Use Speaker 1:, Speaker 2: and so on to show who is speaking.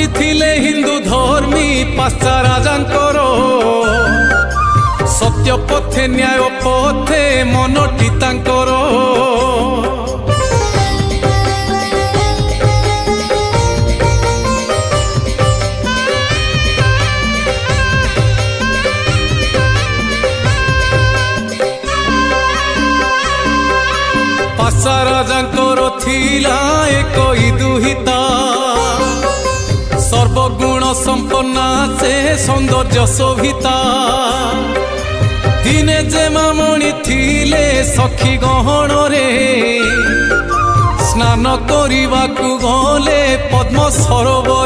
Speaker 1: मंत्री थिले हिंदू धर्मी पाशा राजांकर सत्य पथे न्याय पथे मनटी तांकर पाशा राजांकर थिला एक दुहिता सर्वगुण संपन्ना से सौंदर्य शोभिता दिने जे मामणी थिले सखी गहन रे स्नान करने गले पद्म सरोवर